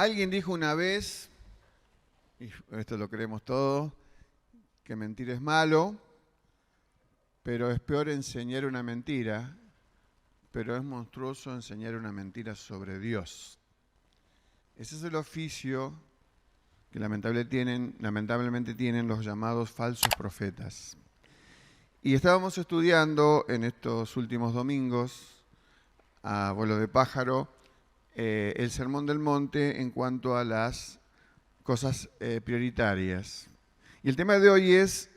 Alguien dijo una vez, y esto lo creemos todos, que mentir es malo, pero es peor enseñar una mentira, pero es monstruoso enseñar una mentira sobre Dios. Ese es el oficio que lamentablemente tienen los llamados falsos profetas. Y estábamos estudiando en estos últimos domingos, a vuelo de pájaro, el Sermón del Monte en cuanto a las cosas prioritarias. Y el tema de hoy es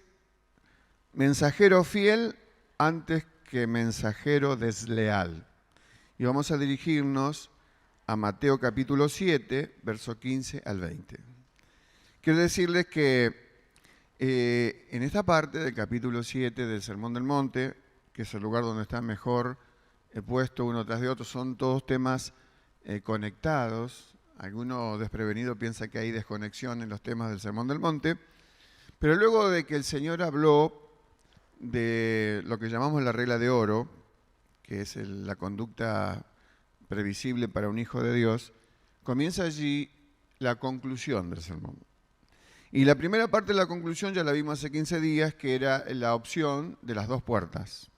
mensajero fiel antes que mensajero desleal. Y vamos a dirigirnos a Mateo capítulo 7, verso 15 al 20. Quiero decirles que en esta parte del capítulo 7 del Sermón del Monte, que es el lugar donde está mejor puesto uno tras de otro, son todos temas conectados. Alguno desprevenido piensa que hay desconexión en los temas del Sermón del Monte, pero luego de que el Señor habló de lo que llamamos la regla de oro, que es la conducta previsible para un hijo de Dios, comienza allí la conclusión del sermón. Y la primera parte de la conclusión ya la vimos hace 15 días, que era la opción de las dos puertas.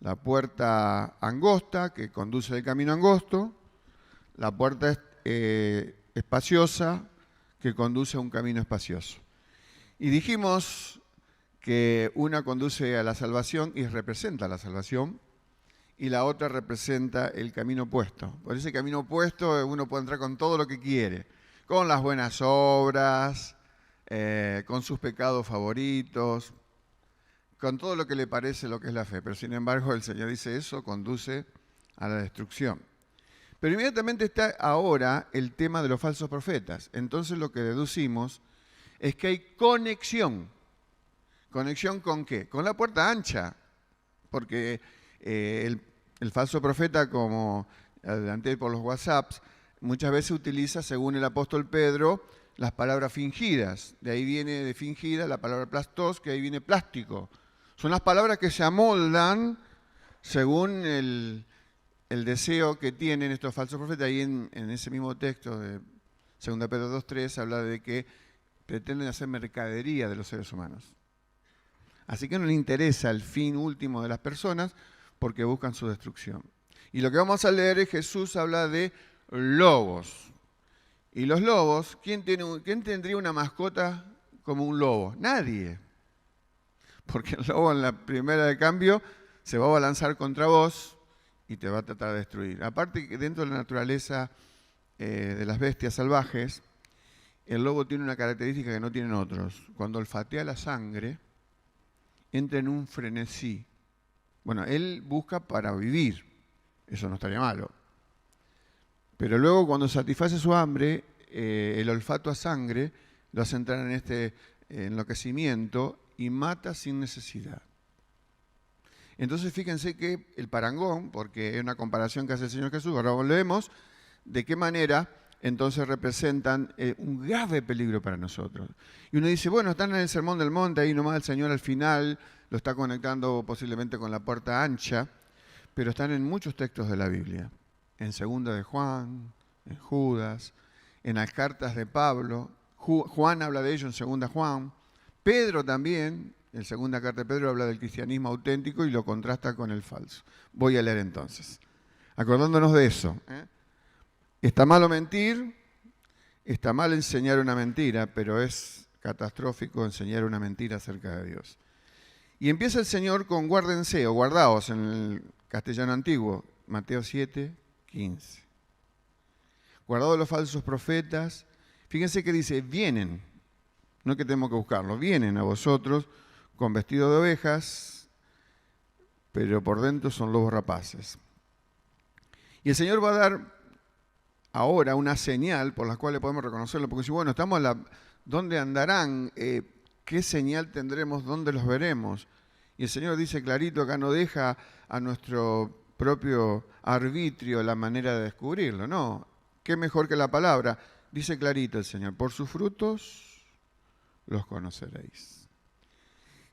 La puerta angosta, que conduce al camino angosto, la puerta espaciosa, que conduce a un camino espacioso. Y dijimos que una conduce a la salvación y representa la salvación, y la otra representa el camino opuesto. Por ese camino opuesto uno puede entrar con todo lo que quiere, con las buenas obras, con sus pecados favoritos, con todo lo que le parece lo que es la fe. Pero sin embargo el Señor dice eso conduce a la destrucción. Pero inmediatamente está ahora el tema de los falsos profetas. Entonces lo que deducimos es que hay conexión. ¿Conexión con qué? Con la puerta ancha. Porque el falso profeta, como adelanté por los WhatsApps, muchas veces utiliza, según el apóstol Pedro, las palabras fingidas. De ahí viene de fingida la palabra plastos, que ahí viene plástico. Son las palabras que se amoldan según el deseo que tienen estos falsos profetas. Ahí en ese mismo texto de 2 Pedro 2.3 habla de que pretenden hacer mercadería de los seres humanos. Así que no les interesa el fin último de las personas porque buscan su destrucción. Y lo que vamos a leer es Jesús habla de lobos. Y los lobos, ¿quién tendría una mascota como un lobo? Nadie. Porque el lobo en la primera de cambio se va a balanzar contra vos y te va a tratar de destruir. Aparte que dentro de la naturaleza de las bestias salvajes, el lobo tiene una característica que no tienen otros. Cuando olfatea la sangre, entra en un frenesí. Bueno, él busca para vivir, eso no estaría malo. Pero luego cuando satisface su hambre, el olfato a sangre lo hace entrar en este enloquecimiento y mata sin necesidad. Entonces fíjense que el parangón, porque es una comparación que hace el Señor Jesús, ahora volvemos, de qué manera entonces representan un grave peligro para nosotros. Y uno dice, bueno, están en el Sermón del Monte, ahí nomás el Señor al final lo está conectando posiblemente con la puerta ancha, pero están en muchos textos de la Biblia. En 2 de Juan, en Judas, en las cartas de Pablo. Juan habla de ello en 2 Juan. Pedro también, en 2 carta de Pedro, habla del cristianismo auténtico y lo contrasta con el falso. Voy a leer entonces. Acordándonos de eso. Está malo mentir, está mal enseñar una mentira, pero es catastrófico enseñar una mentira acerca de Dios. Y empieza el Señor con guárdense o guardaos en el castellano antiguo, Mateo 7, 15. Guardaos de los falsos profetas. Fíjense que dice, vienen, no que tenemos que buscarlos, vienen a vosotros con vestido de ovejas, pero por dentro son lobos rapaces. Y el Señor va a dar ahora una señal por la cual podemos reconocerlo, porque si bueno, estamos ¿dónde andarán? ¿Qué señal tendremos? ¿Dónde los veremos? Y el Señor dice clarito, acá no deja a nuestro propio arbitrio la manera de descubrirlo, no. ¿Qué mejor que la palabra? Dice clarito el Señor, por sus frutos los conoceréis.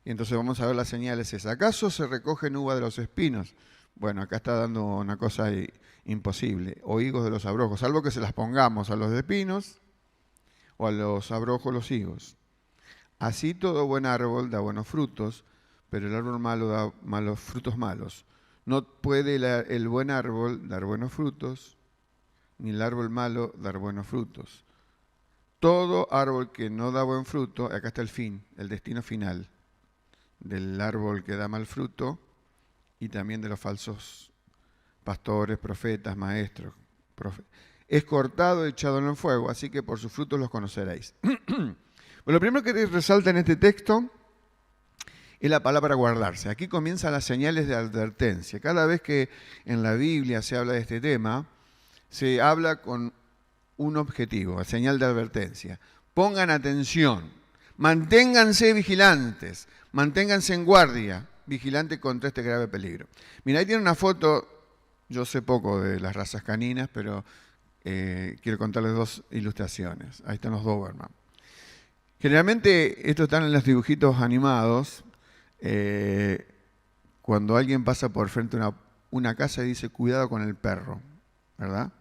Y entonces vamos a ver las señales esas. ¿Acaso se recogen uva de los espinos? Bueno, acá está dando una cosa imposible. O higos de los abrojos, salvo que se las pongamos a los de pinos o a los abrojos los higos. Así todo buen árbol da buenos frutos, pero el árbol malo da malos frutos malos. No puede el buen árbol dar buenos frutos, ni el árbol malo dar buenos frutos. Todo árbol que no da buen fruto, acá está el fin, el destino final del árbol que da mal fruto y también de los falsos pastores, profetas, maestros. Es cortado, echado en el fuego, así que por sus frutos los conoceréis. Lo primero que resalta en este texto es la palabra guardarse. Aquí comienzan las señales de advertencia. Cada vez que en la Biblia se habla de este tema, se habla con un objetivo, señal de advertencia. Pongan atención, manténganse vigilantes, manténganse en guardia, vigilante contra este grave peligro. Mira, ahí tiene una foto, yo sé poco de las razas caninas, pero quiero contarles dos ilustraciones. Ahí están los Doberman. Generalmente estos están en los dibujitos animados, cuando alguien pasa por frente a una casa y dice, cuidado con el perro, ¿verdad?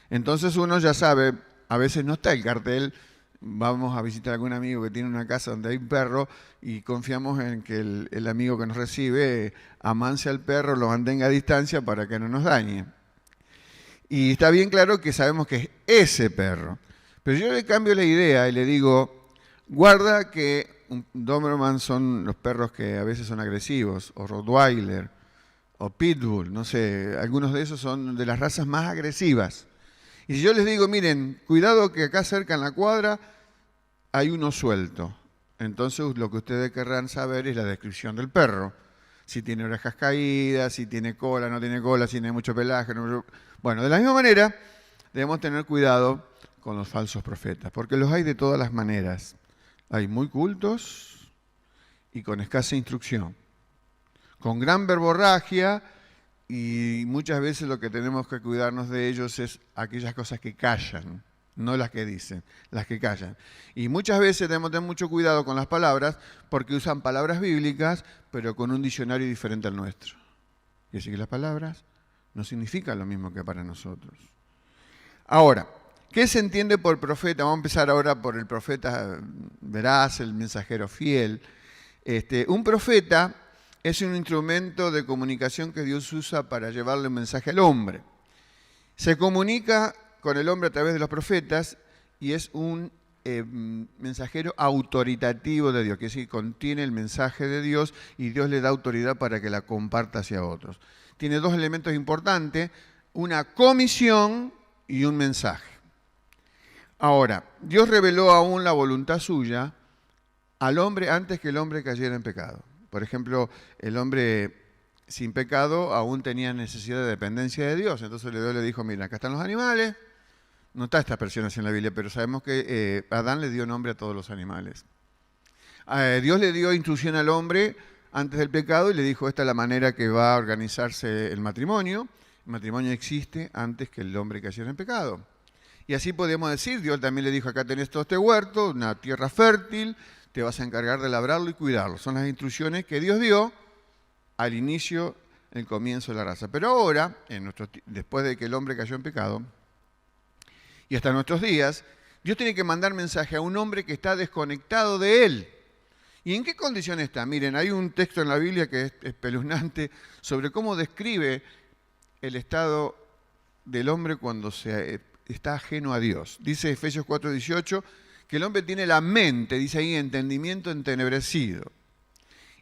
Entonces uno ya sabe, a veces no está el cartel, vamos a visitar a algún amigo que tiene una casa donde hay un perro y confiamos en que el amigo que nos recibe amance al perro, lo mantenga a distancia para que no nos dañe. Y está bien claro que sabemos que es ese perro. Pero yo le cambio la idea y le digo, guarda que un Doberman son los perros que a veces son agresivos, o Rottweiler, o Pitbull, no sé, algunos de esos son de las razas más agresivas. Y si yo les digo, miren, cuidado que acá cerca en la cuadra hay uno suelto. Entonces lo que ustedes querrán saber es la descripción del perro. Si tiene orejas caídas, si tiene cola, no tiene cola, si tiene mucho pelaje. No... Bueno, de la misma manera debemos tener cuidado con los falsos profetas, porque los hay de todas las maneras. Hay muy cultos y con escasa instrucción, con gran verborragia. Y muchas veces lo que tenemos que cuidarnos de ellos es aquellas cosas que callan, no las que dicen, las que callan. Y muchas veces debemos tener mucho cuidado con las palabras porque usan palabras bíblicas, pero con un diccionario diferente al nuestro. Y así que las palabras no significan lo mismo que para nosotros. Ahora, ¿qué se entiende por profeta? Vamos a empezar ahora por el profeta veraz, el mensajero fiel. Un profeta es un instrumento de comunicación que Dios usa para llevarle un mensaje al hombre. Se comunica con el hombre a través de los profetas y es un mensajero autoritativo de Dios, que es decir, contiene el mensaje de Dios y Dios le da autoridad para que la comparta hacia otros. Tiene dos elementos importantes, una comisión y un mensaje. Ahora, Dios reveló aún la voluntad suya al hombre antes que el hombre cayera en pecado. Por ejemplo, el hombre sin pecado aún tenía necesidad de dependencia de Dios. Entonces Dios le dijo, mira, acá están los animales. No está esta expresión así en la Biblia, pero sabemos que Adán le dio nombre a todos los animales. Dios le dio instrucción al hombre antes del pecado y le dijo, esta es la manera que va a organizarse el matrimonio. El matrimonio existe antes que el hombre cayera en pecado. Y así podemos decir, Dios también le dijo, acá tenés todo este huerto, una tierra fértil, te vas a encargar de labrarlo y cuidarlo. Son las instrucciones que Dios dio al inicio, el comienzo de la raza. Pero ahora, después de que el hombre cayó en pecado, y hasta nuestros días, Dios tiene que mandar mensaje a un hombre que está desconectado de Él. ¿Y en qué condición está? Miren, hay un texto en la Biblia que es espeluznante sobre cómo describe el estado del hombre cuando está ajeno a Dios. Dice Efesios 4:18, que el hombre tiene la mente, dice ahí, entendimiento entenebrecido.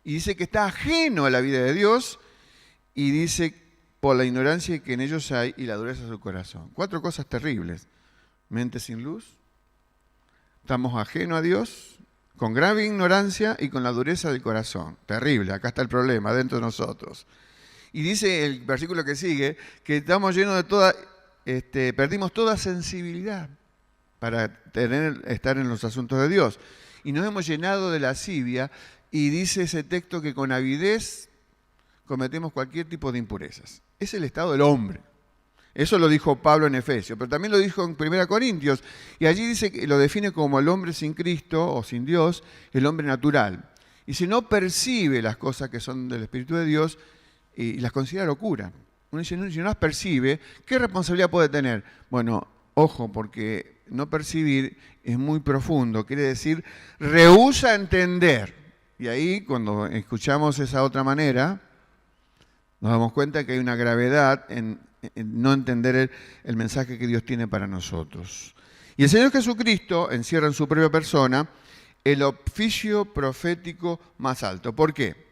Y dice que está ajeno a la vida de Dios y dice por la ignorancia que en ellos hay y la dureza de su corazón. 4 cosas terribles. Mente sin luz, estamos ajenos a Dios, con grave ignorancia y con la dureza del corazón. Terrible, acá está el problema dentro de nosotros. Y dice el versículo que sigue que estamos llenos de perdimos toda sensibilidad para estar en los asuntos de Dios. Y nos hemos llenado de lascivia y dice ese texto que con avidez cometemos cualquier tipo de impurezas. Es el estado del hombre. Eso lo dijo Pablo en Efesios, pero también lo dijo en 1 Corintios. Y allí dice que lo define como el hombre sin Cristo o sin Dios, el hombre natural. Y si no percibe las cosas que son del Espíritu de Dios, y las considera locura. Uno dice, no, si no las percibe, ¿qué responsabilidad puede tener? Bueno, ojo, porque no percibir es muy profundo, quiere decir, rehúsa entender. Y ahí, cuando escuchamos esa otra manera, nos damos cuenta que hay una gravedad en no entender el mensaje que Dios tiene para nosotros. Y el Señor Jesucristo encierra en su propia persona el oficio profético más alto. ¿Por qué?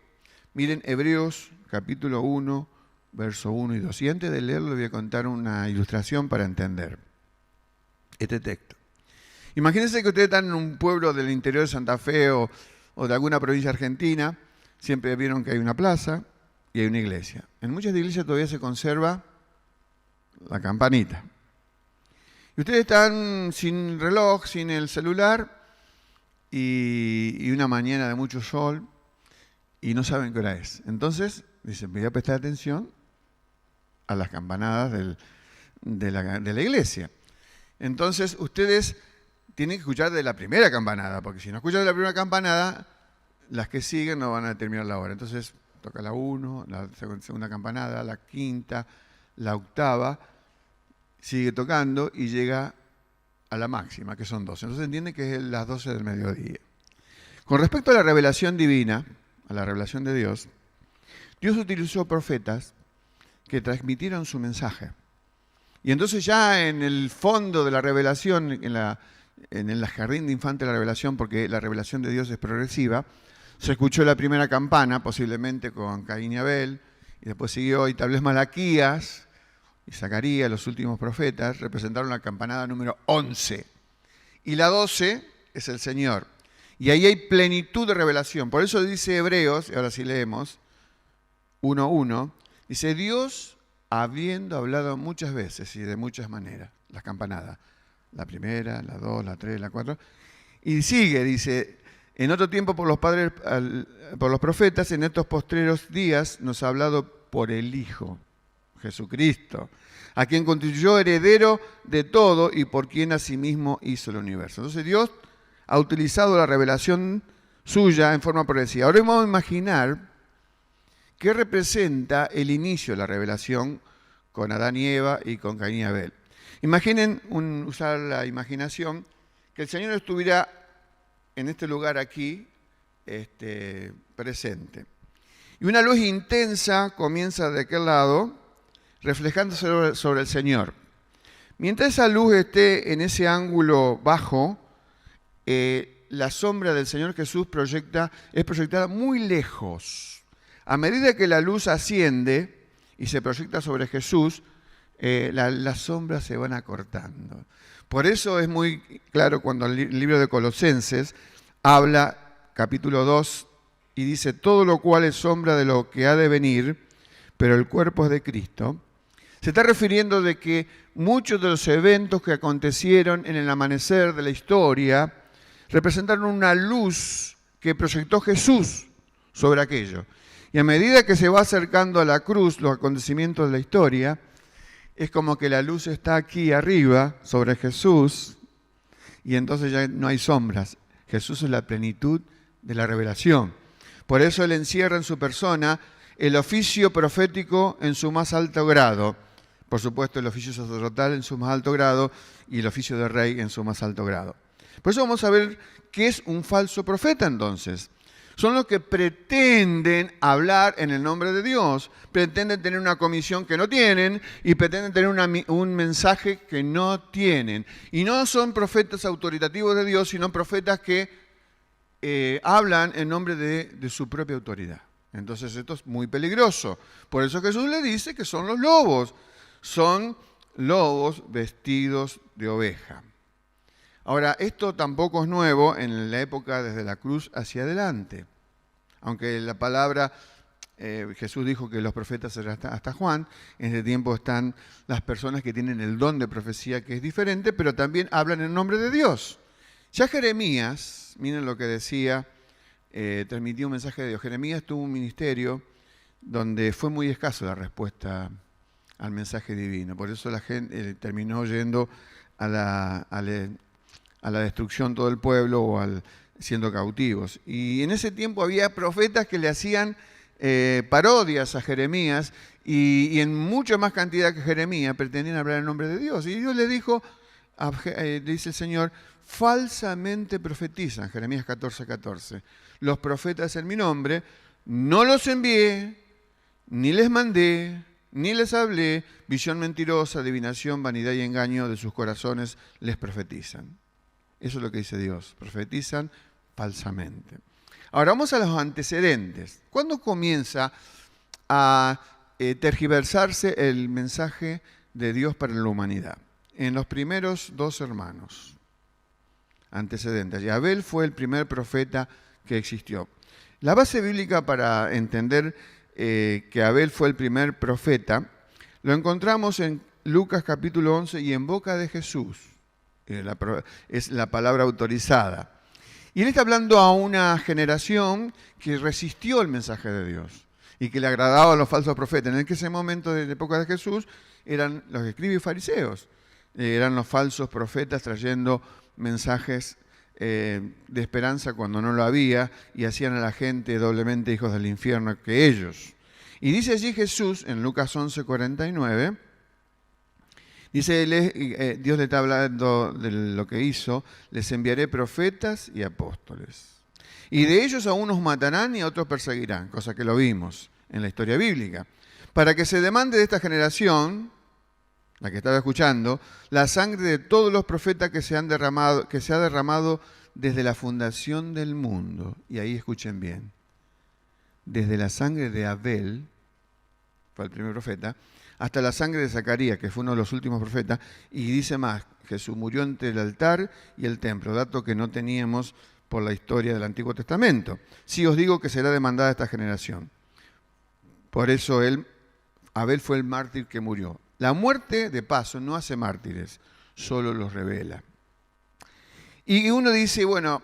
Miren, Hebreos capítulo 1, verso 1 y 2. Y antes de leerlo, les voy a contar una ilustración para entender este texto. Imagínense que ustedes están en un pueblo del interior de Santa Fe o de alguna provincia argentina. Siempre vieron que hay una plaza y hay una iglesia. En muchas iglesias todavía se conserva la campanita. Y ustedes están sin reloj, sin el celular, y una mañana de mucho sol, y no saben qué hora es. Entonces, dicen, voy a prestar atención a las campanadas de la iglesia. Entonces, ustedes tienen que escuchar de la primera campanada, porque si no escuchan de la primera campanada, las que siguen no van a determinar la hora. Entonces, toca la 1, la segunda campanada, la quinta, la octava, sigue tocando y llega a la máxima, que son 12. Entonces entiende que es las 12 del mediodía. Con respecto a la revelación divina, a la revelación de Dios, Dios utilizó profetas que transmitieron su mensaje. Y entonces ya en el fondo de la revelación, en el jardín de infante de la revelación, porque la revelación de Dios es progresiva, se escuchó la primera campana, posiblemente con Caín y Abel, y después siguió y tal vez Malaquías y Zacarías, los últimos profetas, representaron la campanada número 11. Y la 12 es el Señor. Y ahí hay plenitud de revelación. Por eso dice Hebreos, y ahora sí leemos, 1:1, dice, Dios habiendo hablado muchas veces y de muchas maneras, las campanadas, la primera, la 2, la 3, la 4, y sigue, dice, en otro tiempo por los padres, por los profetas, en estos postreros días nos ha hablado por el Hijo, Jesucristo, a quien constituyó heredero de todo y por quien asimismo hizo el universo. Entonces Dios ha utilizado la revelación suya en forma progresiva. Ahora vamos a imaginar qué representa el inicio de la revelación con Adán y Eva y con Caín y Abel. Imaginen, usar la imaginación, que el Señor estuviera en este lugar aquí, presente. Y una luz intensa comienza de aquel lado, reflejándose sobre el Señor. Mientras esa luz esté en ese ángulo bajo, la sombra del Señor Jesús es proyectada muy lejos. A medida que la luz asciende y se proyecta sobre Jesús, las sombras se van acortando. Por eso es muy claro cuando el libro de Colosenses habla, capítulo 2, y dice, todo lo cual es sombra de lo que ha de venir, pero el cuerpo es de Cristo. Se está refiriendo de que muchos de los eventos que acontecieron en el amanecer de la historia representaron una luz que proyectó Jesús sobre aquello. Y a medida que se va acercando a la cruz, los acontecimientos de la historia, es como que la luz está aquí arriba sobre Jesús y entonces ya no hay sombras. Jesús es la plenitud de la revelación. Por eso Él encierra en su persona el oficio profético en su más alto grado. Por supuesto, el oficio sacerdotal en su más alto grado y el oficio de rey en su más alto grado. Por eso vamos a ver qué es un falso profeta entonces. Son los que pretenden hablar en el nombre de Dios, pretenden tener una comisión que no tienen y pretenden tener un mensaje que no tienen. Y no son profetas autoritativos de Dios, sino profetas que hablan en nombre de su propia autoridad. Entonces esto es muy peligroso. Por eso Jesús le dice que son los lobos. Son lobos vestidos de oveja. Ahora, esto tampoco es nuevo en la época desde la cruz hacia adelante. Aunque la palabra, Jesús dijo que los profetas eran hasta Juan, en ese tiempo están las personas que tienen el don de profecía que es diferente, pero también hablan en nombre de Dios. Ya Jeremías, miren lo que decía, transmitió un mensaje de Dios. Jeremías tuvo un ministerio donde fue muy escaso la respuesta al mensaje divino. Por eso la gente terminó yendo a la destrucción todo el pueblo o siendo cautivos. Y en ese tiempo había profetas que le hacían parodias a Jeremías y en mucha más cantidad que Jeremías pretendían hablar en nombre de Dios. Y Dios le dijo, dice el Señor, falsamente profetizan, Jeremías 14:14. Los profetas en mi nombre, no los envié, ni les mandé, ni les hablé, visión mentirosa, adivinación, vanidad y engaño de sus corazones les profetizan. Eso es lo que dice Dios, profetizan falsamente. Ahora vamos a los antecedentes. ¿Cuándo comienza a tergiversarse el mensaje de Dios para la humanidad? En los primeros 2 hermanos. Antecedentes. Y Abel fue el primer profeta que existió. La base bíblica para entender que Abel fue el primer profeta lo encontramos en Lucas capítulo 11 y en boca de Jesús. Es la palabra autorizada. Y él está hablando a una generación que resistió el mensaje de Dios y que le agradaba a los falsos profetas. En ese momento, de la época de Jesús, eran los escribas y fariseos. Eran los falsos profetas trayendo mensajes de esperanza cuando no lo había y hacían a la gente doblemente hijos del infierno que ellos. Y dice allí Jesús, en Lucas 11:49, dice, Dios le está hablando de lo que hizo, les enviaré profetas y apóstoles. Y de ellos a unos matarán y a otros perseguirán, cosa que lo vimos en la historia bíblica, para que se demande de esta generación, la que estaba escuchando, la sangre de todos los profetas que se ha derramado desde la fundación del mundo. Y ahí escuchen bien, desde la sangre de Abel, fue el primer profeta, hasta la sangre de Zacarías, que fue uno de los últimos profetas, y dice más, Jesús murió entre el altar y el templo, dato que no teníamos por la historia del Antiguo Testamento. Sí os digo que será demandada esta generación. Por eso Abel fue el mártir que murió. La muerte, de paso, no hace mártires, solo los revela. Y uno dice, bueno,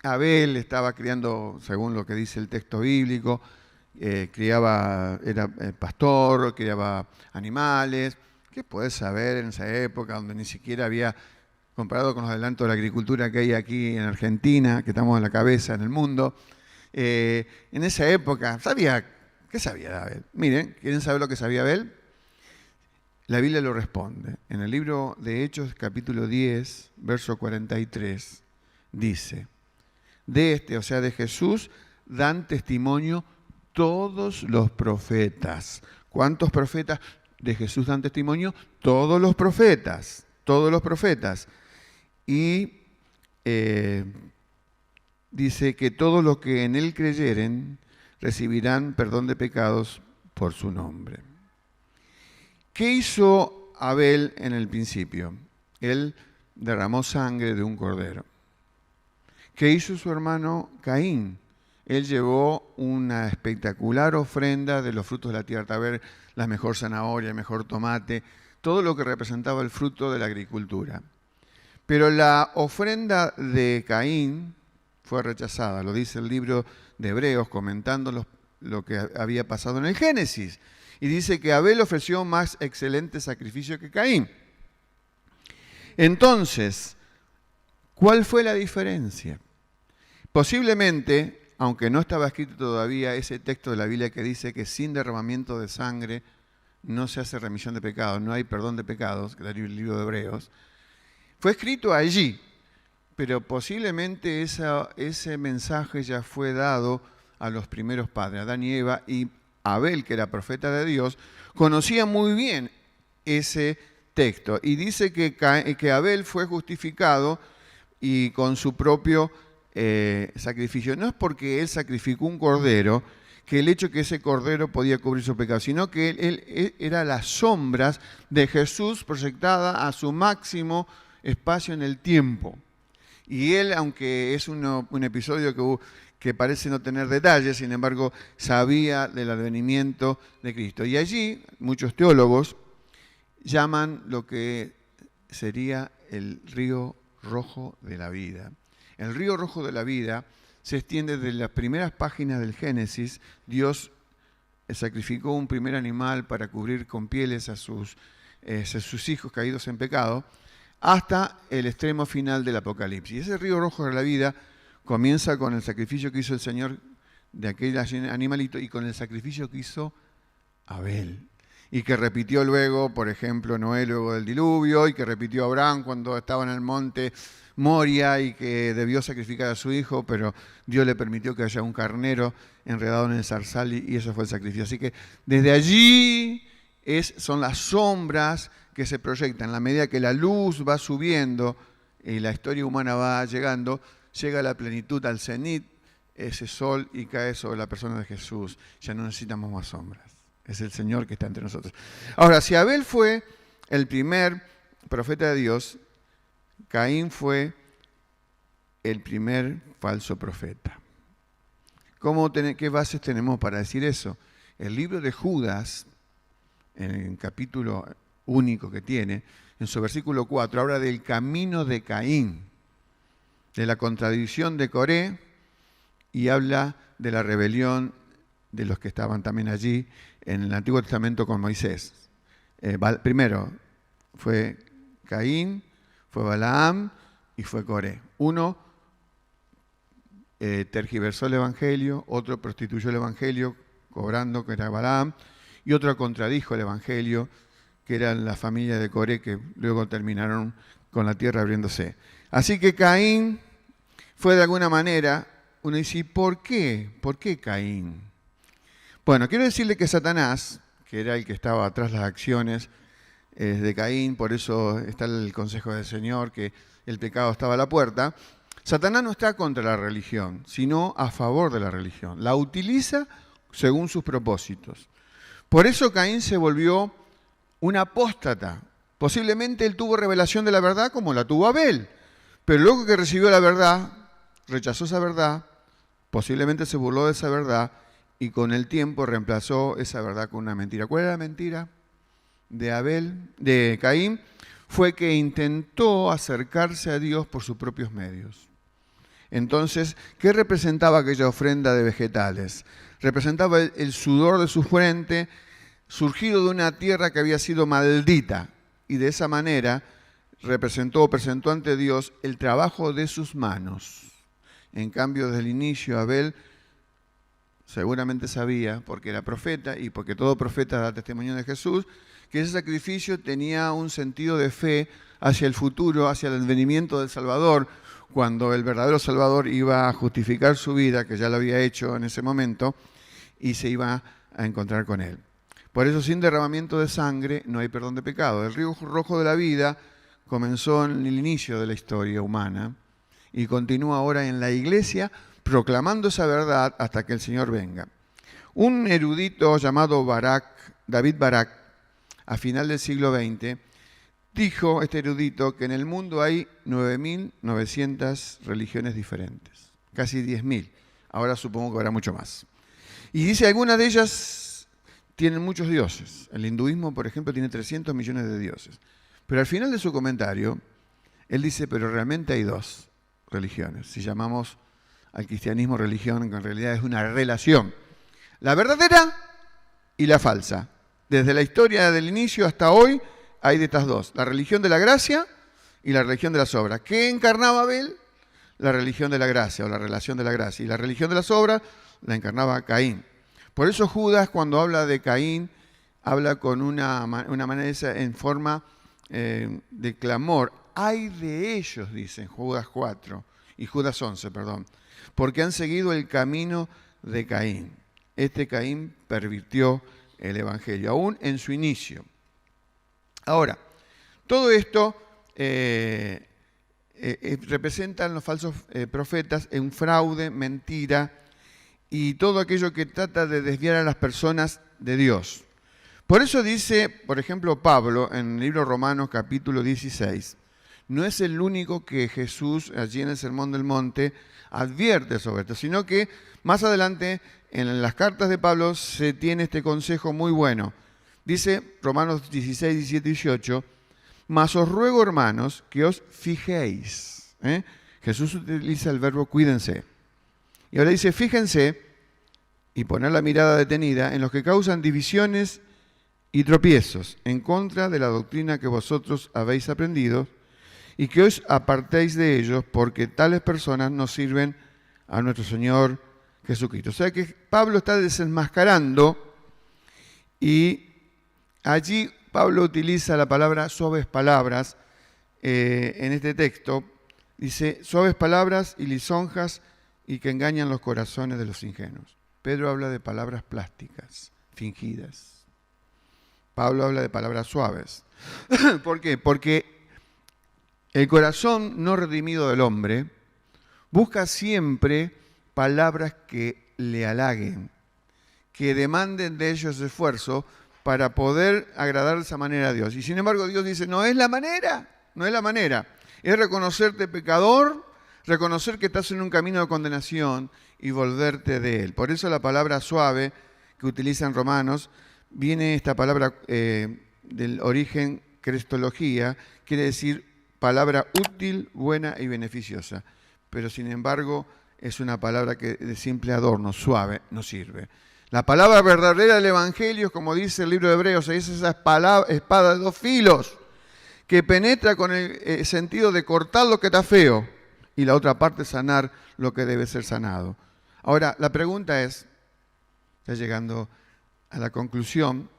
Abel estaba criando, según lo que dice el texto bíblico, era pastor, criaba animales. ¿Qué puedes saber en esa época donde ni siquiera había, comparado con los adelantos de la agricultura que hay aquí en Argentina, que estamos a la cabeza en el mundo? En esa época, ¿qué sabía Abel? Miren, ¿quieren saber lo que sabía Abel? La Biblia lo responde. En el libro de Hechos, capítulo 10, verso 43, dice, o sea, de Jesús, dan testimonio todos los profetas. ¿Cuántos profetas de Jesús dan testimonio? Todos los profetas, todos los profetas. Y dice que todos los que en él creyeren recibirán perdón de pecados por su nombre. ¿Qué hizo Abel en el principio? Él derramó sangre de un cordero. ¿Qué hizo su hermano Caín? Él llevó una espectacular ofrenda de los frutos de la tierra, a ver, la mejor zanahoria, el mejor tomate, todo lo que representaba el fruto de la agricultura. Pero la ofrenda de Caín fue rechazada, lo dice el libro de Hebreos comentando lo que había pasado en el Génesis. Y dice que Abel ofreció más excelente sacrificio que Caín. Entonces, ¿cuál fue la diferencia? Posiblemente, aunque no estaba escrito todavía ese texto de la Biblia que dice que sin derramamiento de sangre no se hace remisión de pecados, no hay perdón de pecados, que es el libro de Hebreos, fue escrito allí, pero posiblemente ese mensaje ya fue dado a los primeros padres, Adán y Eva, y Abel, que era profeta de Dios, conocía muy bien ese texto. Y dice que Abel fue justificado y con su propio sacrificio. No es porque él sacrificó un cordero, que el hecho que ese cordero podía cubrir su pecado, sino que él era las sombras de Jesús proyectada a su máximo espacio en el tiempo. Y él, aunque es un episodio que parece no tener detalles, sin embargo, sabía del advenimiento de Cristo. Y allí muchos teólogos llaman lo que sería el río rojo de la vida. El río rojo de la vida se extiende desde las primeras páginas del Génesis. Dios sacrificó un primer animal para cubrir con pieles a sus hijos caídos en pecado, hasta el extremo final del Apocalipsis. Y ese río rojo de la vida comienza con el sacrificio que hizo el Señor de aquel animalito y con el sacrificio que hizo Abel. Y que repitió luego, por ejemplo, Noé luego del diluvio, y que repitió Abraham cuando estaba en el monte Moria y que debió sacrificar a su hijo, pero Dios le permitió que haya un carnero enredado en el zarzal y eso fue el sacrificio. Así que desde allí son las sombras que se proyectan. En la medida que la luz va subiendo y la historia humana va llegando, llega a la plenitud, al cenit, ese sol y cae sobre la persona de Jesús. Ya no necesitamos más sombras. Es el Señor que está entre nosotros. Ahora, si Abel fue el primer profeta de Dios, Caín fue el primer falso profeta. ¿Qué bases tenemos para decir eso? El libro de Judas, en el capítulo único que tiene, en su versículo 4, habla del camino de Caín, de la contradicción de Coré, y habla de la rebelión de los que estaban también allí en el Antiguo Testamento con Moisés. Primero fue Caín, fue Balaam y fue Coré. Uno tergiversó el Evangelio, otro prostituyó el Evangelio cobrando, que era Balaam, y otro contradijo el Evangelio, que eran la familia de Coré, que luego terminaron con la tierra abriéndose. Así que Caín fue de alguna manera, uno dice, ¿por qué? ¿Por qué Caín? Bueno, quiero decirle que Satanás, que era el que estaba atrás de las acciones de Caín, por eso está el consejo del Señor, que el pecado estaba a la puerta. Satanás no está contra la religión, sino a favor de la religión. La utiliza según sus propósitos. Por eso Caín se volvió un apóstata. Posiblemente él tuvo revelación de la verdad como la tuvo Abel, pero luego que recibió la verdad, rechazó esa verdad, posiblemente se burló de esa verdad y con el tiempo reemplazó esa verdad con una mentira. ¿Cuál era la mentira de Caín? Fue que intentó acercarse a Dios por sus propios medios. Entonces, ¿qué representaba aquella ofrenda de vegetales? Representaba el sudor de su frente, surgido de una tierra que había sido maldita, y de esa manera presentó ante Dios el trabajo de sus manos. En cambio, desde el inicio, Abel seguramente sabía, porque era profeta y porque todo profeta da testimonio de Jesús, que ese sacrificio tenía un sentido de fe hacia el futuro, hacia el advenimiento del Salvador, cuando el verdadero Salvador iba a justificar su vida, que ya lo había hecho en ese momento, y se iba a encontrar con él. Por eso, sin derramamiento de sangre no hay perdón de pecado. El río rojo de la vida comenzó en el inicio de la historia humana y continúa ahora en la iglesia proclamando esa verdad hasta que el Señor venga. Un erudito llamado David Barak, a final del siglo XX, dijo, este erudito, que en el mundo hay 9.900 religiones diferentes, casi 10.000. Ahora supongo que habrá mucho más. Y dice, algunas de ellas tienen muchos dioses. El hinduismo, por ejemplo, tiene 300 millones de dioses. Pero al final de su comentario, él dice, pero realmente hay dos religiones. Si llamamos al cristianismo religión, que en realidad es una relación. La verdadera y la falsa. Desde la historia del inicio hasta hoy hay de estas dos. La religión de la gracia y la religión de las obras. ¿Qué encarnaba Abel? La religión de la gracia o la relación de la gracia. Y la religión de las obras la encarnaba Caín. Por eso Judas, cuando habla de Caín, habla con una manera en forma de clamor. Ay de ellos, dicen Judas 4 y Judas 11, perdón, porque han seguido el camino de Caín. Este Caín pervirtió el Evangelio, aún en su inicio. Ahora, todo esto representan los falsos profetas en fraude, mentira y todo aquello que trata de desviar a las personas de Dios. Por eso dice, por ejemplo, Pablo en el libro Romanos capítulo 16, no es el único que Jesús allí en el Sermón del Monte advierte sobre esto, sino que más adelante en las cartas de Pablo se tiene este consejo muy bueno. Dice Romanos 16, 17 y 18, mas os ruego, hermanos, que os fijéis. Jesús utiliza el verbo cuídense. Y ahora dice, fíjense y poner la mirada detenida en los que causan divisiones y tropiezos en contra de la doctrina que vosotros habéis aprendido y que os apartéis de ellos, porque tales personas no sirven a nuestro Señor Jesucristo. O sea que Pablo está desenmascarando y allí Pablo utiliza la palabra suaves palabras en este texto. Dice, suaves palabras y lisonjas y que engañan los corazones de los ingenuos. Pedro habla de palabras plásticas, fingidas. Pablo habla de palabras suaves. ¿Por qué? Porque el corazón no redimido del hombre busca siempre palabras que le halaguen, que demanden de ellos esfuerzo para poder agradar de esa manera a Dios. Y sin embargo Dios dice, no es la manera, no es la manera. Es reconocerte pecador, reconocer que estás en un camino de condenación y volverte de él. Por eso la palabra suave que utiliza en Romanos, viene esta palabra del origen cristología, quiere decir palabra útil, buena y beneficiosa. Pero sin embargo es una palabra que de simple adorno, suave, no sirve. La palabra verdadera del Evangelio, como dice el libro de Hebreos, es esa espada de dos filos que penetra con el sentido de cortar lo que está feo y la otra parte sanar lo que debe ser sanado. Ahora, la pregunta es, ya llegando a la conclusión,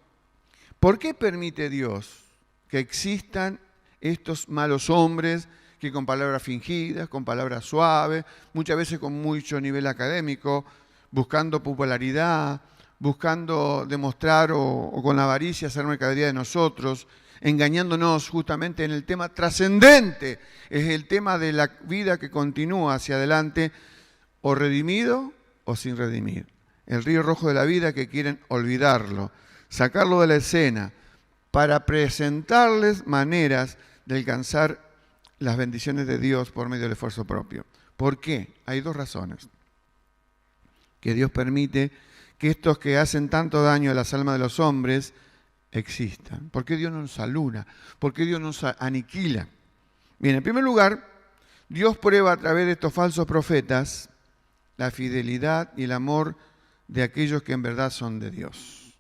¿por qué permite Dios que existan estos malos hombres que con palabras fingidas, con palabras suaves, muchas veces con mucho nivel académico, buscando popularidad, buscando demostrar o con avaricia hacer mercadería de nosotros, engañándonos justamente en el tema trascendente, es el tema de la vida que continúa hacia adelante, o redimido o sin redimir. El río rojo de la vida que quieren olvidarlo, sacarlo de la escena, para presentarles maneras de alcanzar las bendiciones de Dios por medio del esfuerzo propio. ¿Por qué? Hay dos razones. Que Dios permite que estos que hacen tanto daño a las almas de los hombres existan. ¿Por qué Dios nos aluna? ¿Por qué Dios nos aniquila? Bien, en primer lugar, Dios prueba a través de estos falsos profetas la fidelidad y el amor de aquellos que en verdad son de Dios.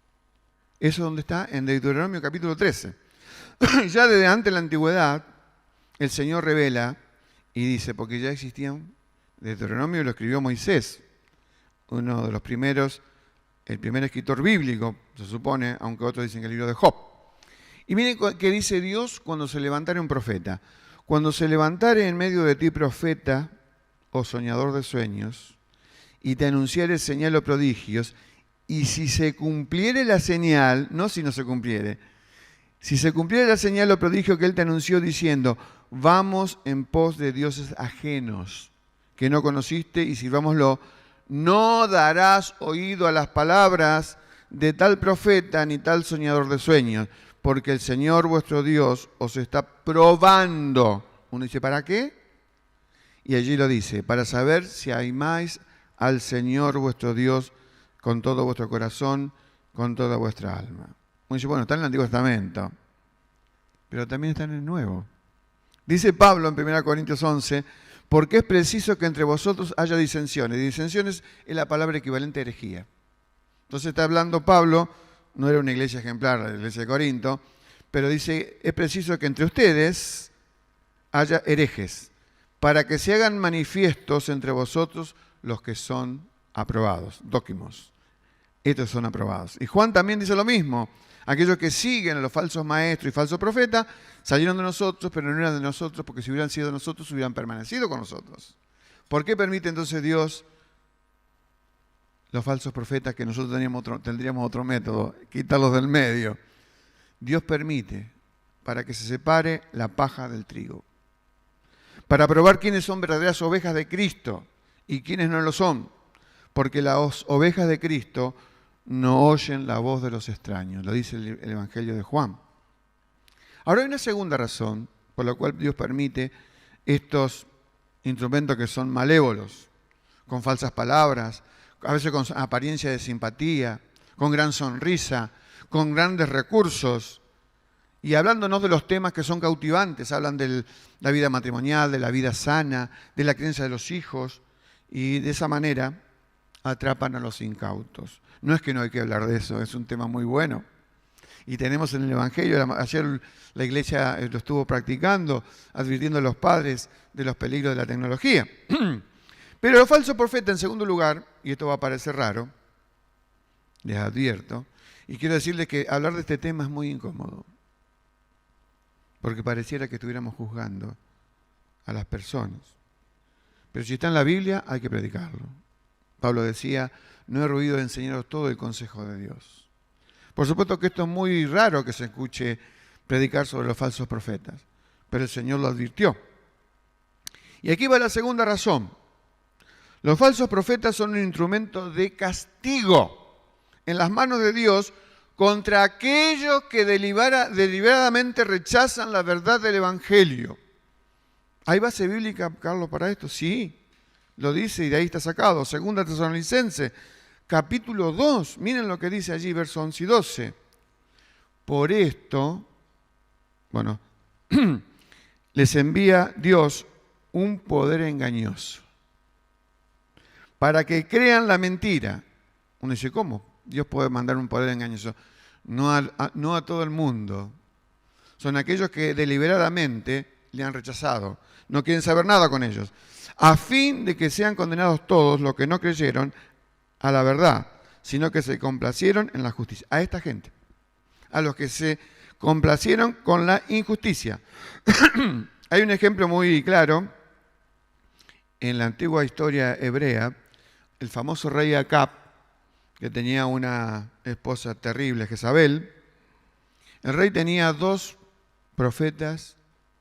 Eso es donde está en Deuteronomio capítulo 13. Ya desde antes de la antigüedad, el Señor revela y dice, porque ya existían, Deuteronomio lo escribió Moisés, uno de los primeros, el primer escritor bíblico, se supone, aunque otros dicen que el libro de Job. Y miren qué dice Dios cuando se levantare un profeta. Cuando se levantare en medio de ti profeta o soñador de sueños, y te anunciare señal o prodigios, y si se cumpliere la señal, no si no se cumpliere, si se cumpliere la señal o prodigio que él te anunció diciendo, vamos en pos de dioses ajenos que no conociste y sirvámoslo, no darás oído a las palabras de tal profeta ni tal soñador de sueños, porque el Señor vuestro Dios os está probando. Uno dice, ¿para qué? Y allí lo dice, para saber si amáis al Señor vuestro Dios con todo vuestro corazón, con toda vuestra alma. Uno dice, bueno, está en el Antiguo Testamento, pero también está en el Nuevo. Dice Pablo en 1 Corintios 11, porque es preciso que entre vosotros haya disensiones. Disensiones es la palabra equivalente a herejía. Entonces está hablando Pablo, no era una iglesia ejemplar, la iglesia de Corinto, pero dice, es preciso que entre ustedes haya herejes, para que se hagan manifiestos entre vosotros los que son aprobados, dóquimos. Estos son aprobados. Y Juan también dice lo mismo. Aquellos que siguen a los falsos maestros y falsos profetas salieron de nosotros, pero no eran de nosotros, porque si hubieran sido de nosotros, hubieran permanecido con nosotros. ¿Por qué permite entonces Dios los falsos profetas que nosotros tendríamos otro método? Quitarlos del medio. Dios permite para que se separe la paja del trigo. Para probar quiénes son verdaderas ovejas de Cristo y quiénes no lo son. Porque las ovejas de Cristo no oyen la voz de los extraños, lo dice el Evangelio de Juan. Ahora hay una segunda razón por la cual Dios permite estos instrumentos que son malévolos, con falsas palabras, a veces con apariencia de simpatía, con gran sonrisa, con grandes recursos, y hablándonos de los temas que son cautivantes, hablan de la vida matrimonial, de la vida sana, de la crianza de los hijos, y de esa manera atrapan a los incautos. No es que no hay que hablar de eso, es un tema muy bueno. Y tenemos en el Evangelio, ayer la iglesia lo estuvo practicando, advirtiendo a los padres de los peligros de la tecnología. Pero los falsos profetas, en segundo lugar, y esto va a parecer raro, les advierto, y quiero decirles que hablar de este tema es muy incómodo, porque pareciera que estuviéramos juzgando a las personas. Pero si está en la Biblia, hay que predicarlo. Pablo decía, no he ruido de enseñaros todo el consejo de Dios. Por supuesto que esto es muy raro que se escuche predicar sobre los falsos profetas, pero el Señor lo advirtió. Y aquí va la segunda razón. Los falsos profetas son un instrumento de castigo en las manos de Dios contra aquellos que deliberadamente rechazan la verdad del Evangelio. ¿Hay base bíblica, Carlos, para esto? Sí, lo dice y de ahí está sacado. Segunda Tesalonicenses, capítulo 2. Miren lo que dice allí, versos 11 y 12. Por esto, les envía Dios un poder engañoso para que crean la mentira. Uno dice, ¿cómo? Dios puede mandar un poder engañoso. No a todo el mundo. Son aquellos que deliberadamente le han rechazado. No quieren saber nada con ellos. A fin de que sean condenados todos los que no creyeron a la verdad, sino que se complacieron en la justicia. A esta gente. A los que se complacieron con la injusticia. Hay un ejemplo muy claro en la antigua historia hebrea. El famoso rey Acab, que tenía una esposa terrible, Jezabel. El rey tenía 2 profetas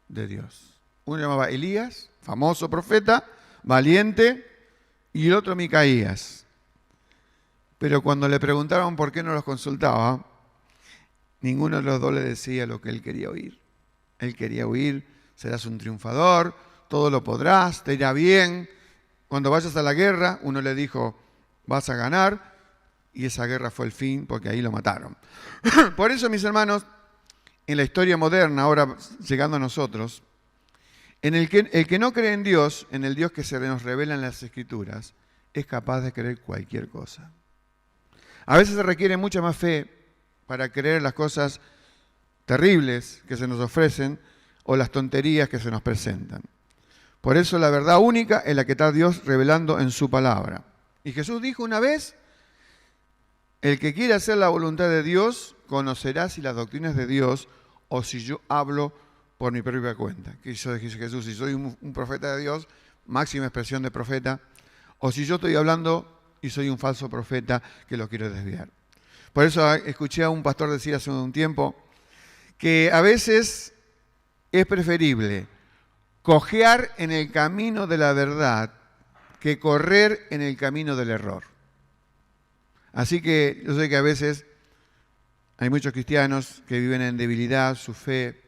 de Dios. Uno llamaba Elías, famoso profeta, valiente, y el otro Micaías. Pero cuando le preguntaron por qué no los consultaba, ninguno de los 2 le decía lo que él quería oír. Él quería oír, serás un triunfador, todo lo podrás, te irá bien. Cuando vayas a la guerra, uno le dijo, vas a ganar, y esa guerra fue el fin, porque ahí lo mataron. Por eso, mis hermanos, en la historia moderna, ahora llegando a nosotros, el que no cree en Dios, en el Dios que se nos revela en las Escrituras, es capaz de creer cualquier cosa. A veces se requiere mucha más fe para creer las cosas terribles que se nos ofrecen o las tonterías que se nos presentan. Por eso la verdad única es la que está Dios revelando en su palabra. Y Jesús dijo una vez, el que quiere hacer la voluntad de Dios, conocerá si las doctrinas de Dios o si yo hablo por mi propia cuenta. Que yo dije Jesús, si soy un profeta de Dios, máxima expresión de profeta, o si yo estoy hablando y soy un falso profeta que lo quiero desviar. Por eso escuché a un pastor decir hace un tiempo que a veces es preferible cojear en el camino de la verdad que correr en el camino del error. Así que yo sé que a veces hay muchos cristianos que viven en debilidad, su fe,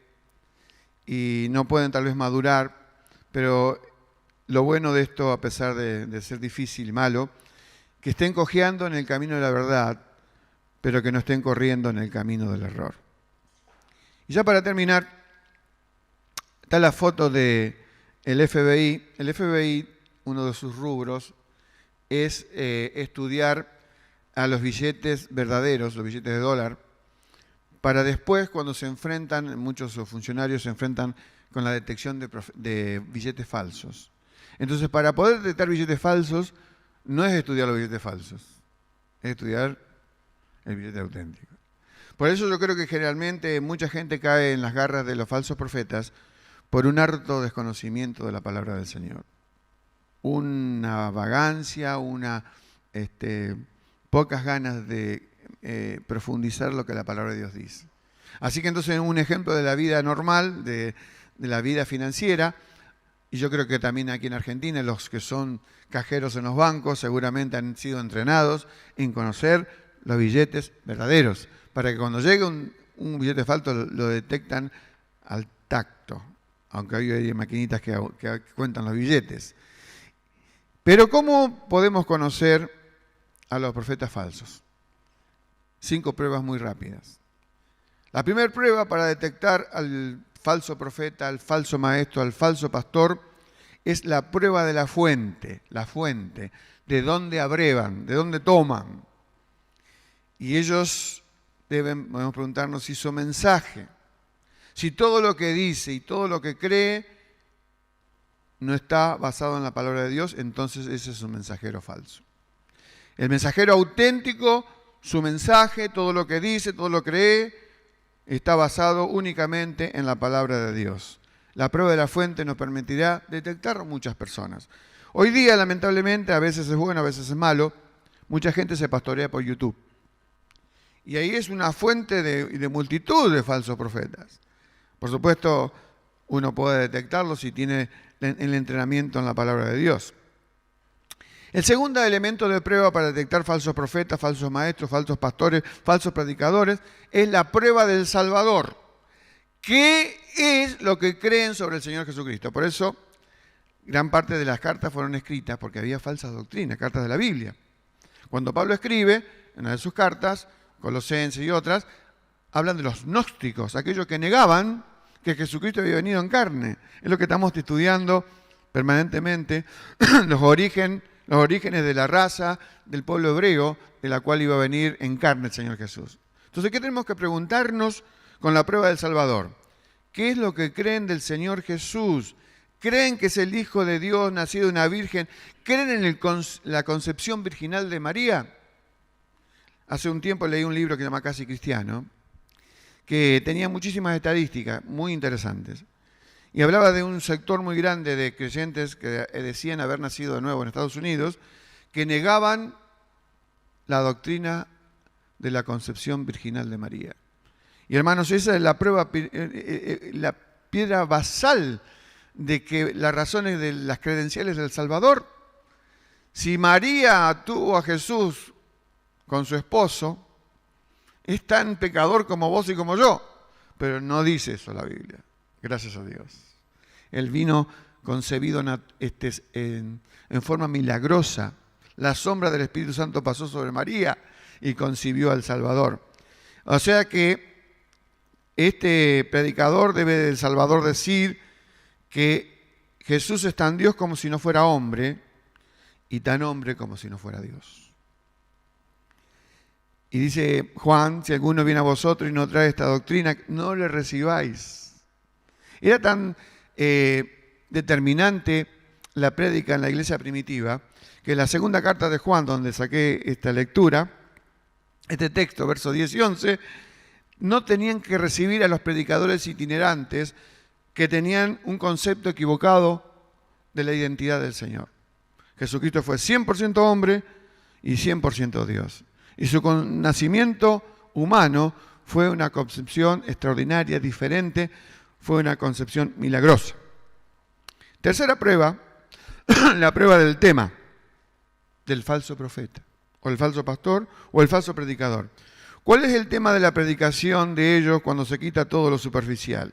y no pueden tal vez madurar, pero lo bueno de esto, a pesar de ser difícil y malo, que estén cojeando en el camino de la verdad, pero que no estén corriendo en el camino del error. Y ya para terminar, está la foto del FBI. El FBI, uno de sus rubros, es estudiar a los billetes verdaderos, los billetes de dólar, para después, cuando se enfrentan, muchos funcionarios se enfrentan con la detección de billetes falsos. Entonces, para poder detectar billetes falsos, no es estudiar los billetes falsos, es estudiar el billete auténtico. Por eso yo creo que generalmente mucha gente cae en las garras de los falsos profetas por un harto desconocimiento de la palabra del Señor. Una vagancia, pocas ganas de profundizar lo que la palabra de Dios dice. Así que entonces un ejemplo de la vida normal, de la vida financiera, y yo creo que también aquí en Argentina los que son cajeros en los bancos seguramente han sido entrenados en conocer los billetes verdaderos, para que cuando llegue un billete falso lo detectan al tacto, aunque hoy hay maquinitas que cuentan los billetes. Pero ¿cómo podemos conocer a los profetas falsos? 5 pruebas muy rápidas. La primera prueba para detectar al falso profeta, al falso maestro, al falso pastor, es la prueba de la fuente, de dónde abrevan, de dónde toman. Y ellos podemos preguntarnos si su mensaje, si todo lo que dice y todo lo que cree no está basado en la palabra de Dios, entonces ese es un mensajero falso. El mensajero auténtico, su mensaje, todo lo que dice, todo lo que cree, está basado únicamente en la palabra de Dios. La prueba de la fuente nos permitirá detectar muchas personas. Hoy día, lamentablemente, a veces es bueno, a veces es malo, mucha gente se pastorea por YouTube. Y ahí es una fuente de multitud de falsos profetas. Por supuesto, uno puede detectarlo si tiene el entrenamiento en la palabra de Dios. El segundo elemento de prueba para detectar falsos profetas, falsos maestros, falsos pastores, falsos predicadores, es la prueba del Salvador. ¿Qué es lo que creen sobre el Señor Jesucristo? Por eso, gran parte de las cartas fueron escritas porque había falsas doctrinas, cartas de la Biblia. Cuando Pablo escribe, en una de sus cartas, Colosenses y otras, hablan de los gnósticos, aquellos que negaban que Jesucristo había venido en carne. Es lo que estamos estudiando permanentemente, los orígenes de la raza del pueblo hebreo, de la cual iba a venir en carne el Señor Jesús. Entonces, ¿qué tenemos que preguntarnos con la prueba del Salvador? ¿Qué es lo que creen del Señor Jesús? ¿Creen que es el Hijo de Dios, nacido de una virgen? ¿Creen en la concepción virginal de María? Hace un tiempo leí un libro que se llama Casi Cristiano, que tenía muchísimas estadísticas muy interesantes. Y hablaba de un sector muy grande de creyentes que decían haber nacido de nuevo en Estados Unidos, que negaban la doctrina de la concepción virginal de María. Y hermanos, esa es la prueba, la piedra basal de que las razones de las credenciales del Salvador, si María tuvo a Jesús con su esposo, es tan pecador como vos y como yo. Pero no dice eso la Biblia, gracias a Dios. Él vino concebido en forma milagrosa. La sombra del Espíritu Santo pasó sobre María y concibió al Salvador. O sea que este predicador debe del Salvador decir que Jesús es tan Dios como si no fuera hombre y tan hombre como si no fuera Dios. Y dice Juan, si alguno viene a vosotros y no trae esta doctrina, no le recibáis. Era tan determinante la prédica en la iglesia primitiva, que en la segunda carta de Juan, donde saqué esta lectura, este texto, versos 10 y 11, no tenían que recibir a los predicadores itinerantes que tenían un concepto equivocado de la identidad del Señor. Jesucristo fue 100% hombre y 100% Dios. Y su nacimiento humano fue una concepción extraordinaria, diferente, fue una concepción milagrosa. Tercera prueba, la prueba del tema, del falso profeta, o el falso pastor, o el falso predicador. ¿Cuál es el tema de la predicación de ellos cuando se quita todo lo superficial?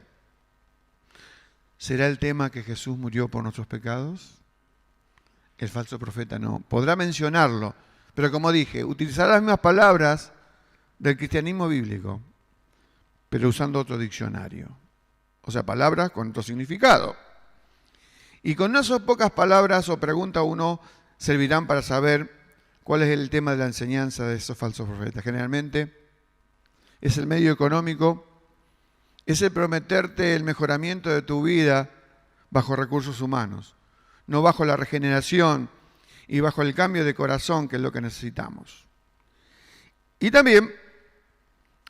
¿Será el tema que Jesús murió por nuestros pecados? El falso profeta no. Podrá mencionarlo, pero como dije, utilizará las mismas palabras del cristianismo bíblico, pero usando otro diccionario. O sea, palabras con otro significado. Y con esas pocas palabras o preguntas uno servirán para saber cuál es el tema de la enseñanza de esos falsos profetas. Generalmente es el medio económico, es el prometerte el mejoramiento de tu vida bajo recursos humanos, no bajo la regeneración y bajo el cambio de corazón, que es lo que necesitamos. Y también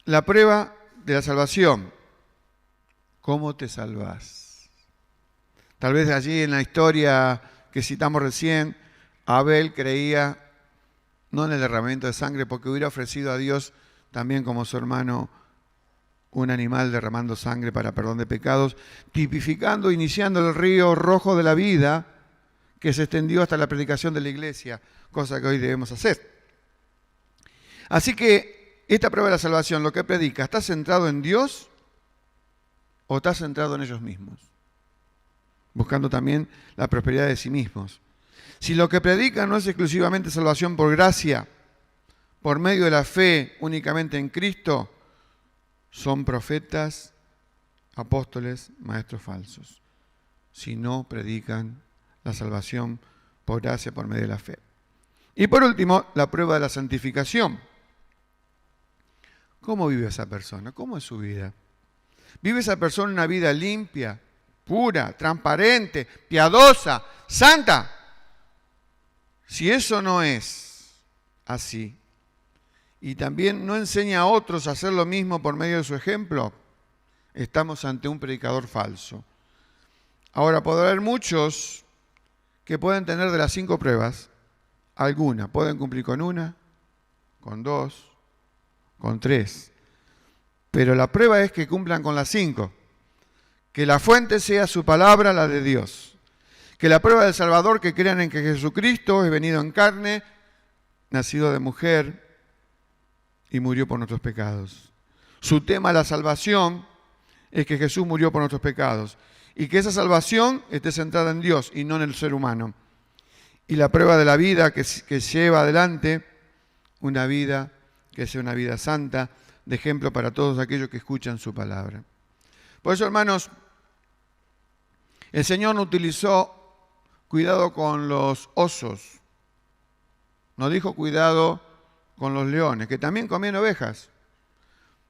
la prueba de la salvación. ¿Cómo te salvás? Tal vez allí en la historia que citamos recién, Abel creía no en el derramamiento de sangre, porque hubiera ofrecido a Dios también como su hermano un animal derramando sangre para perdón de pecados, tipificando, iniciando el río rojo de la vida que se extendió hasta la predicación de la iglesia, cosa que hoy debemos hacer. Así que esta prueba de la salvación, lo que predica, ¿está centrado en Dios o está centrado en ellos mismos? Buscando también la prosperidad de sí mismos. Si lo que predica no es exclusivamente salvación por gracia, por medio de la fe únicamente en Cristo, son profetas, apóstoles, maestros falsos. Si no predican la salvación por gracia, por medio de la fe. Y por último, la prueba de la santificación. ¿Cómo vive esa persona? ¿Cómo es su vida? ¿Vive esa persona una vida limpia, pura, transparente, piadosa, santa. Si eso no es así, y también no enseña a otros a hacer lo mismo por medio de su ejemplo, estamos ante un predicador falso. Ahora, podrá haber muchos que pueden tener de las 5 pruebas, alguna. Pueden cumplir con una, con 2, con 3. Pero la prueba es que cumplan con las 5. Que la fuente sea su palabra, la de Dios. Que la prueba del Salvador, que crean en que Jesucristo es venido en carne, nacido de mujer y murió por nuestros pecados. Su tema, la salvación, es que Jesús murió por nuestros pecados. Y que esa salvación esté centrada en Dios y no en el ser humano. Y la prueba de la vida que lleva adelante, una vida que sea una vida santa, de ejemplo para todos aquellos que escuchan su palabra. Por eso, hermanos, el Señor no utilizó cuidado con los osos. Nos dijo cuidado con los leones, que también comían ovejas,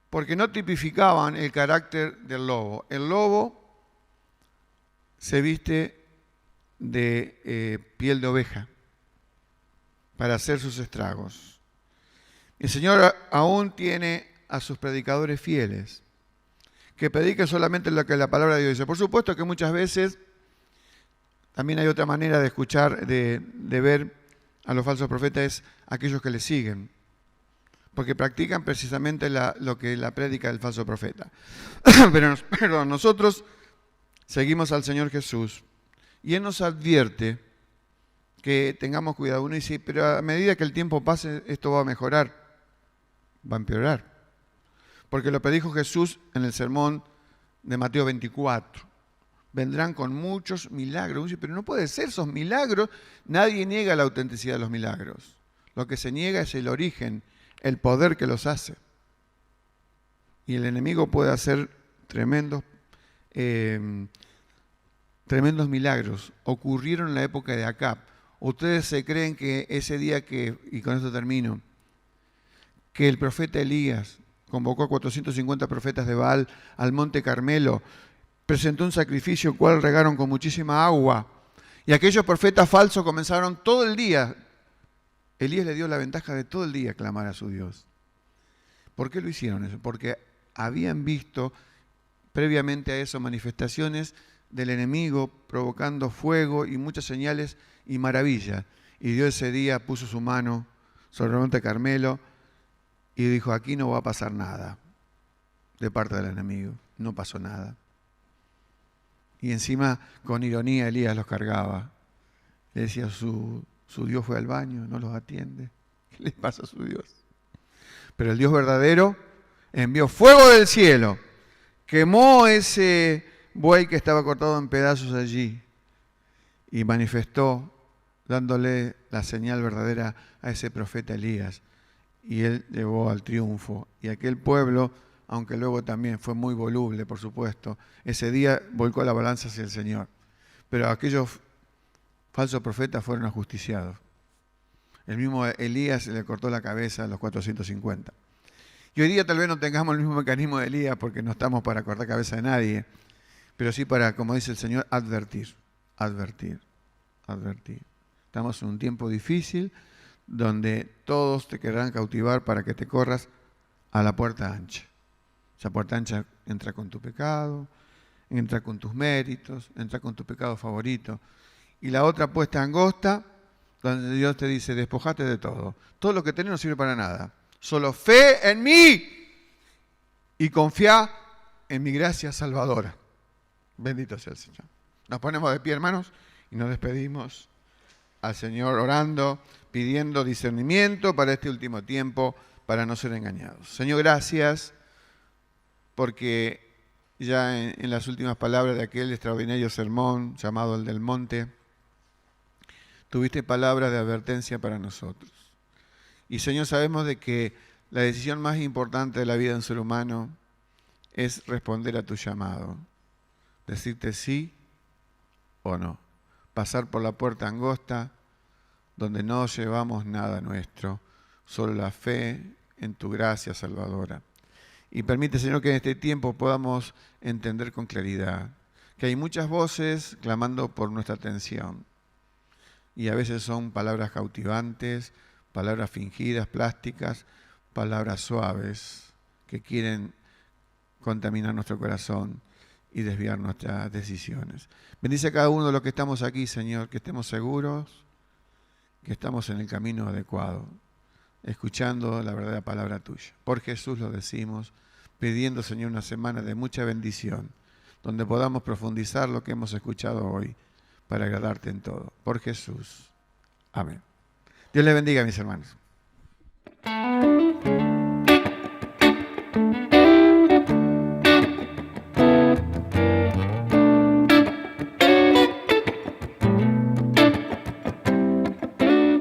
porque no tipificaban el carácter del lobo. El lobo se viste de piel de oveja para hacer sus estragos. El Señor aún tiene a sus predicadores fieles, que prediquen solamente lo que la palabra de Dios dice. Por supuesto que muchas veces también hay otra manera de escuchar, de ver a los falsos profetas, es aquellos que les siguen, porque practican precisamente lo que la prédica del falso profeta. Pero nosotros seguimos al Señor Jesús y Él nos advierte que tengamos cuidado. Uno dice, pero a medida que el tiempo pase, esto va a mejorar, va a empeorar. Porque lo predijo Jesús en el sermón de Mateo 24. Vendrán con muchos milagros. Uno dice, pero no puede ser esos milagros. Nadie niega la autenticidad de los milagros. Lo que se niega es el origen, el poder que los hace. Y el enemigo puede hacer tremendos milagros. Ocurrieron en la época de Acab. Ustedes se creen que ese día y con esto termino, que el profeta Elías convocó a 450 profetas de Baal al monte Carmelo, presentó un sacrificio, el cual regaron con muchísima agua, y aquellos profetas falsos comenzaron todo el día. Elías le dio la ventaja de todo el día clamar a su Dios. ¿Por qué lo hicieron eso? Porque habían visto previamente a eso manifestaciones del enemigo provocando fuego y muchas señales y maravillas. Y Dios ese día puso su mano sobre el monte Carmelo y dijo, aquí no va a pasar nada de parte del enemigo. No pasó nada. Y encima, con ironía, Elías los cargaba. Le decía, su Dios fue al baño, no los atiende. ¿Qué le pasa a su Dios? Pero el Dios verdadero envió fuego del cielo, quemó ese buey que estaba cortado en pedazos allí y manifestó, dándole la señal verdadera a ese profeta Elías. Y él llevó al triunfo. Y aquel pueblo, aunque luego también fue muy voluble, por supuesto, ese día volcó la balanza hacia el Señor. Pero aquellos falsos profetas fueron ajusticiados. El mismo Elías le cortó la cabeza a los 450. Y hoy día tal vez no tengamos el mismo mecanismo de Elías porque no estamos para cortar cabeza de nadie, pero sí para, como dice el Señor, advertir. Estamos en un tiempo difícil donde todos te querrán cautivar para que te corras a la puerta ancha. Esa puerta ancha entra con tu pecado, entra con tus méritos, entra con tu pecado favorito. Y la otra puerta angosta, donde Dios te dice, despojate de todo. Todo lo que tenés no sirve para nada. Solo fe en mí y confía en mi gracia salvadora. Bendito sea el Señor. Nos ponemos de pie, hermanos, y nos despedimos al Señor orando, pidiendo discernimiento para este último tiempo, para no ser engañados. Señor, gracias, porque ya en las últimas palabras de aquel extraordinario sermón llamado el del monte, tuviste palabras de advertencia para nosotros. Y Señor, sabemos de que la decisión más importante de la vida de un ser humano es responder a tu llamado, decirte sí o no, pasar por la puerta angosta donde no llevamos nada nuestro, solo la fe en tu gracia salvadora. Y permite, Señor, que en este tiempo podamos entender con claridad que hay muchas voces clamando por nuestra atención. Y a veces son palabras cautivantes, palabras fingidas, plásticas, palabras suaves que quieren contaminar nuestro corazón y desviar nuestras decisiones. Bendice a cada uno de los que estamos aquí, Señor, que estemos seguros que estamos en el camino adecuado, escuchando la verdadera palabra tuya. Por Jesús lo decimos, pidiendo, Señor, una semana de mucha bendición, donde podamos profundizar lo que hemos escuchado hoy para agradarte en todo. Por Jesús. Amén. Dios les bendiga, mis hermanos.